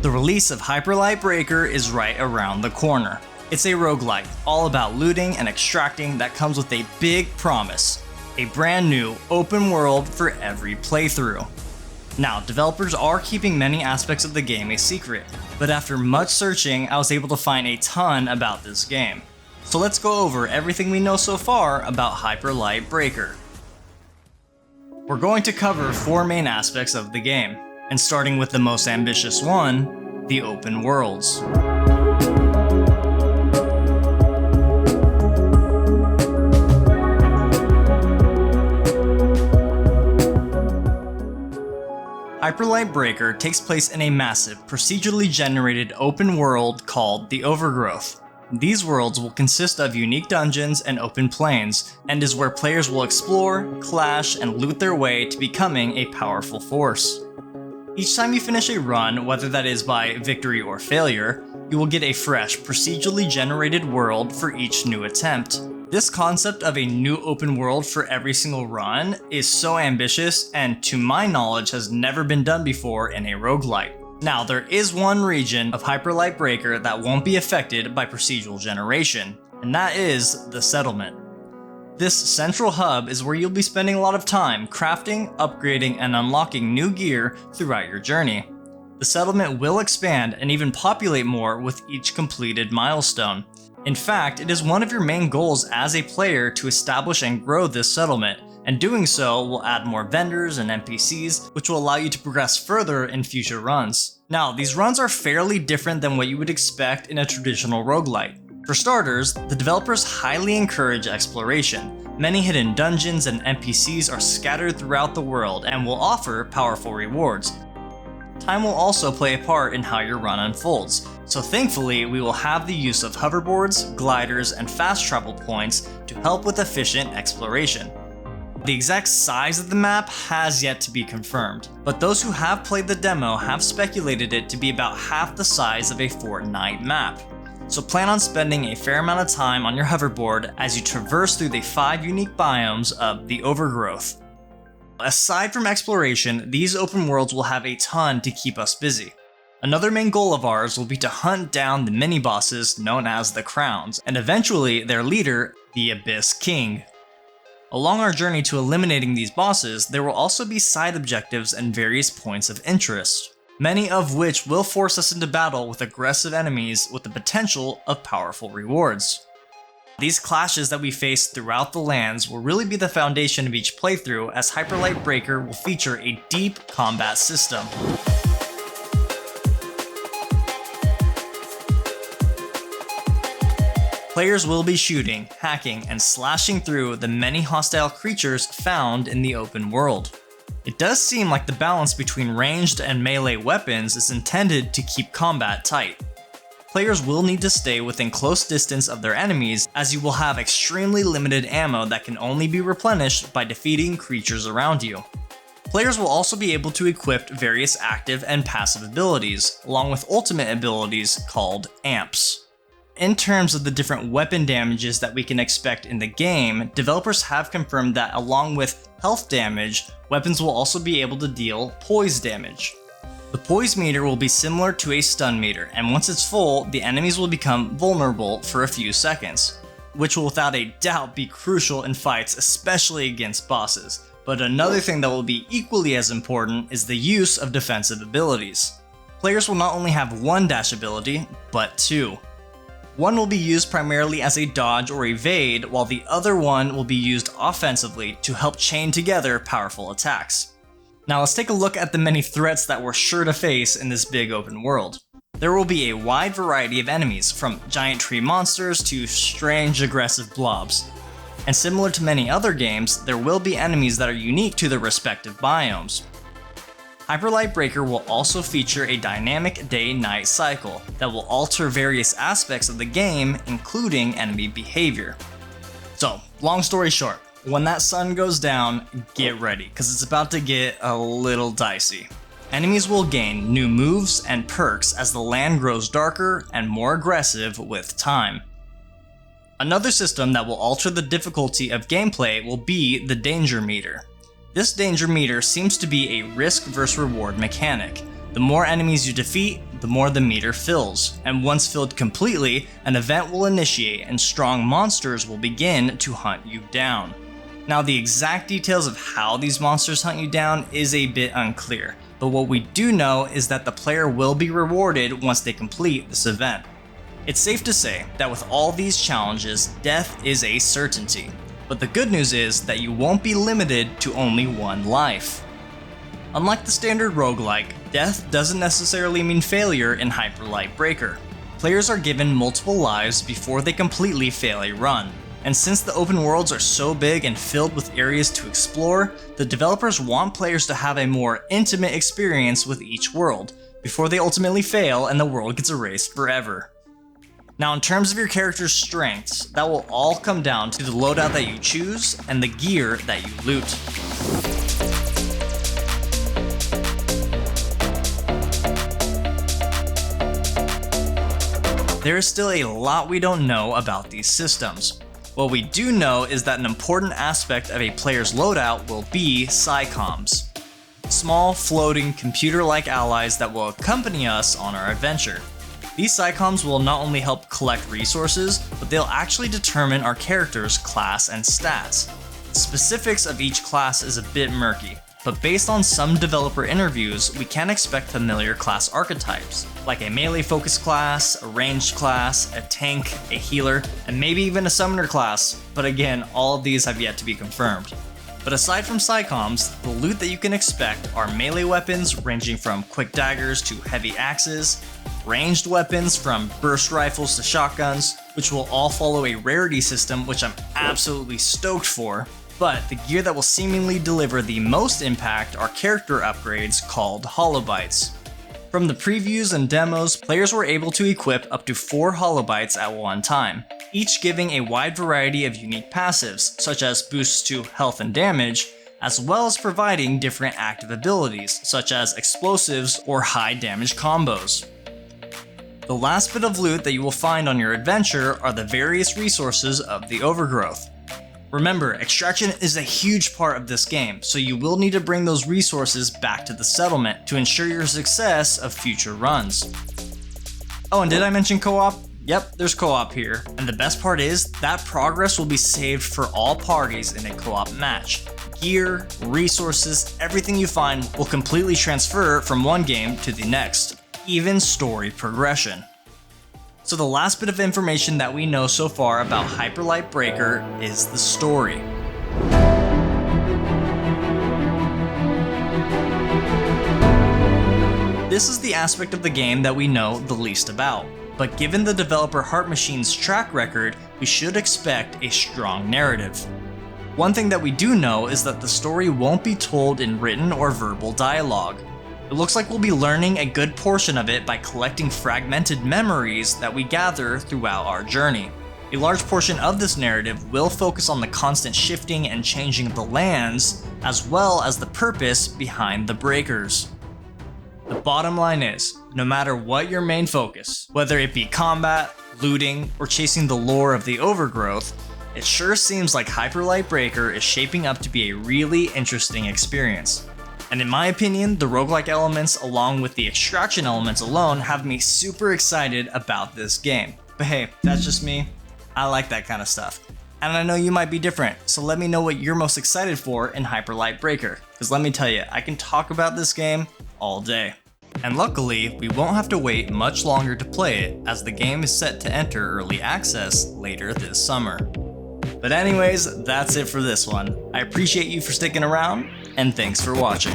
The release of Hyperlight Breaker is right around the corner. It's a roguelike, all about looting and extracting that comes with a big promise. A brand new open world for every playthrough. Now, developers are keeping many aspects of the game a secret, but after much searching, I was able to find a ton about this game. So let's go over everything we know so far about Hyperlight Breaker. We're going to cover 4 main aspects of the game, and starting with the most ambitious one, the open worlds. Hyperlight Breaker takes place in a massive, procedurally generated open world called the Overgrowth. These worlds will consist of unique dungeons and open plains, and is where players will explore, clash, and loot their way to becoming a powerful force. Each time you finish a run, whether that is by victory or failure, you will get a fresh, procedurally generated world for each new attempt. This concept of a new open world for every single run is so ambitious and to my knowledge has never been done before in a roguelike. Now there is one region of Hyperlight Breaker that won't be affected by procedural generation, and that is the settlement. This central hub is where you'll be spending a lot of time crafting, upgrading, and unlocking new gear throughout your journey. The settlement will expand and even populate more with each completed milestone. In fact, it is one of your main goals as a player to establish and grow this settlement, and doing so will add more vendors and NPCs, which will allow you to progress further in future runs. Now, these runs are fairly different than what you would expect in a traditional roguelike. For starters, the developers highly encourage exploration. Many hidden dungeons and NPCs are scattered throughout the world and will offer powerful rewards. Time will also play a part in how your run unfolds, so thankfully we will have the use of hoverboards, gliders, and fast travel points to help with efficient exploration. The exact size of the map has yet to be confirmed, but those who have played the demo have speculated it to be about half the size of a Fortnite map. So plan on spending a fair amount of time on your hoverboard as you traverse through the 5 unique biomes of the Overgrowth. Aside from exploration, these open worlds will have a ton to keep us busy. Another main goal of ours will be to hunt down the mini-bosses known as the Crowns, and eventually their leader, the Abyss King. Along our journey to eliminating these bosses, there will also be side objectives and various points of interest, many of which will force us into battle with aggressive enemies with the potential of powerful rewards. These clashes that we face throughout the lands will really be the foundation of each playthrough, as Hyperlight Breaker will feature a deep combat system. Players will be shooting, hacking, and slashing through the many hostile creatures found in the open world. It does seem like the balance between ranged and melee weapons is intended to keep combat tight. Players will need to stay within close distance of their enemies, as you will have extremely limited ammo that can only be replenished by defeating creatures around you. Players will also be able to equip various active and passive abilities, along with ultimate abilities called amps. In terms of the different weapon damages that we can expect in the game, developers have confirmed that along with health damage, weapons will also be able to deal poise damage. The poise meter will be similar to a stun meter, and once it's full, the enemies will become vulnerable for a few seconds, which will without a doubt be crucial in fights, especially against bosses. But another thing that will be equally as important is the use of defensive abilities. Players will not only have one dash ability, but 2. One will be used primarily as a dodge or evade, while the other one will be used offensively to help chain together powerful attacks. Now let's take a look at the many threats that we're sure to face in this big open world. There will be a wide variety of enemies, from giant tree monsters to strange aggressive blobs. And similar to many other games, there will be enemies that are unique to their respective biomes. Hyperlight Breaker will also feature a dynamic day-night cycle that will alter various aspects of the game, including enemy behavior. So, long story short, when that sun goes down, get ready, because it's about to get a little dicey. Enemies will gain new moves and perks as the land grows darker and more aggressive with time. Another system that will alter the difficulty of gameplay will be the danger meter. This danger meter seems to be a risk versus reward mechanic. The more enemies you defeat, the more the meter fills, and once filled completely, an event will initiate and strong monsters will begin to hunt you down. Now, the exact details of how these monsters hunt you down is a bit unclear, but what we do know is that the player will be rewarded once they complete this event. It's safe to say that with all these challenges, death is a certainty, but the good news is that you won't be limited to only one life. Unlike the standard roguelike, death doesn't necessarily mean failure in Hyper Light Breaker. Players are given multiple lives before they completely fail a run. And since the open worlds are so big and filled with areas to explore, the developers want players to have a more intimate experience with each world, before they ultimately fail and the world gets erased forever. Now, in terms of your character's strengths, that will all come down to the loadout that you choose and the gear that you loot. There is still a lot we don't know about these systems. What we do know is that an important aspect of a player's loadout will be psychoms. Small, floating, computer-like allies that will accompany us on our adventure. These psychoms will not only help collect resources, but they'll actually determine our character's class and stats. The specifics of each class is a bit murky, but based on some developer interviews, we can expect familiar class archetypes, like a melee-focused class, a ranged class, a tank, a healer, and maybe even a summoner class, but again, all of these have yet to be confirmed. But aside from psychoms, the loot that you can expect are melee weapons ranging from quick daggers to heavy axes, ranged weapons from burst rifles to shotguns, which will all follow a rarity system which I'm absolutely stoked for, but the gear that will seemingly deliver the most impact are character upgrades called holobytes. From the previews and demos, players were able to equip up to 4 holobytes at one time, each giving a wide variety of unique passives, such as boosts to health and damage, as well as providing different active abilities, such as explosives or high damage combos. The last bit of loot that you will find on your adventure are the various resources of the Overgrowth. Remember, extraction is a huge part of this game, so you will need to bring those resources back to the settlement to ensure your success of future runs. Oh, and did I mention co-op? Yep, there's co-op here, and the best part is that progress will be saved for all parties in a co-op match. Gear, resources, everything you find will completely transfer from one game to the next, even story progression. So the last bit of information that we know so far about Hyper Light Breaker is the story. This is the aspect of the game that we know the least about, but given the developer Heart Machine's track record, we should expect a strong narrative. One thing that we do know is that the story won't be told in written or verbal dialogue. It looks like we'll be learning a good portion of it by collecting fragmented memories that we gather throughout our journey. A large portion of this narrative will focus on the constant shifting and changing of the lands, as well as the purpose behind the breakers. The bottom line is, no matter what your main focus, whether it be combat, looting, or chasing the lore of the Overgrowth, it sure seems like Hyper Light Breaker is shaping up to be a really interesting experience. And in my opinion, the roguelike elements along with the extraction elements alone have me super excited about this game. But hey, that's just me. I like that kind of stuff. And I know you might be different, so let me know what you're most excited for in Hyper Light Breaker. Because let me tell you, I can talk about this game all day. And luckily, we won't have to wait much longer to play it, as the game is set to enter early access later this summer. But anyways, that's it for this one. I appreciate you for sticking around, and thanks for watching.